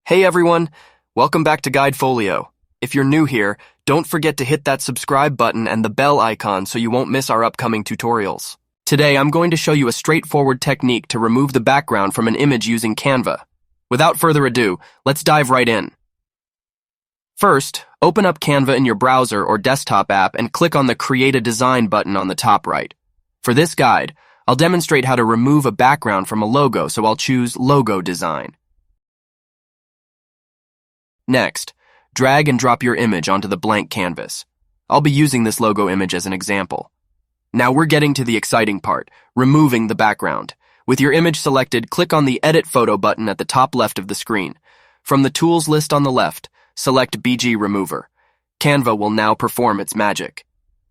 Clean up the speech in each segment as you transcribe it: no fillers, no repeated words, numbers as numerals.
Hey everyone, welcome back to GuideFolio. If you're new here, don't forget to hit that subscribe button and the bell icon so you won't miss our upcoming tutorials. Today I'm going to show you a straightforward technique to remove the background from an image using Canva. Without further ado, let's dive right in. First, open up Canva in your browser or desktop app and click on the Create a Design button on the top right. For this guide, I'll demonstrate how to remove a background from a logo, so I'll choose Logo Design. Next, drag and drop your image onto the blank canvas. I'll be using this logo image as an example. Now we're getting to the exciting part, removing the background. With your image selected, click on the Edit Photo button at the top left of the screen. From the Tools list on the left, select BG Remover. Canva will now perform its magic.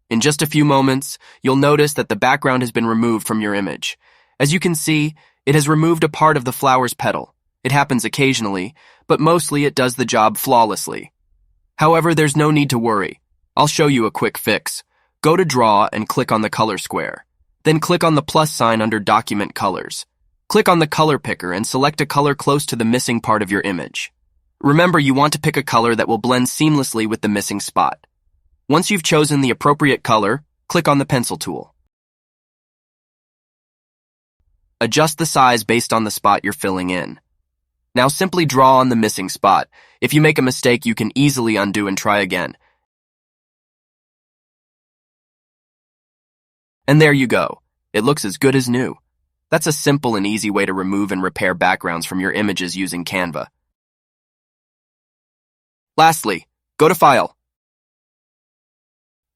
In just a few moments, you'll notice that the background has been removed from your image. As you can see, it has removed a part of the flower's petal. It happens occasionally, but mostly it does the job flawlessly. However, there's no need to worry. I'll show you a quick fix. Go to Draw and click on the color square. Then click on the plus sign under Document Colors. Click on the color picker and select a color close to the missing part of your image. Remember, you want to pick a color that will blend seamlessly with the missing spot. Once you've chosen the appropriate color, click on the pencil tool. Adjust the size based on the spot you're filling in. Now simply draw on the missing spot. If you make a mistake, you can easily undo and try again. And there you go. It looks as good as new. That's a simple and easy way to remove and repair backgrounds from your images using Canva. Lastly, go to File.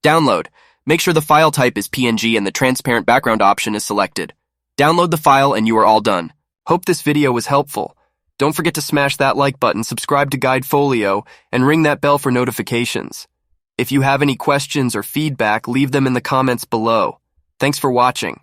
Download. Make sure the file type is PNG and the transparent background option is selected. Download the file and you are all done. Hope this video was helpful. Don't forget to smash that like button, subscribe to GuideFolio, and ring that bell for notifications. If you have any questions or feedback, leave them in the comments below. Thanks for watching.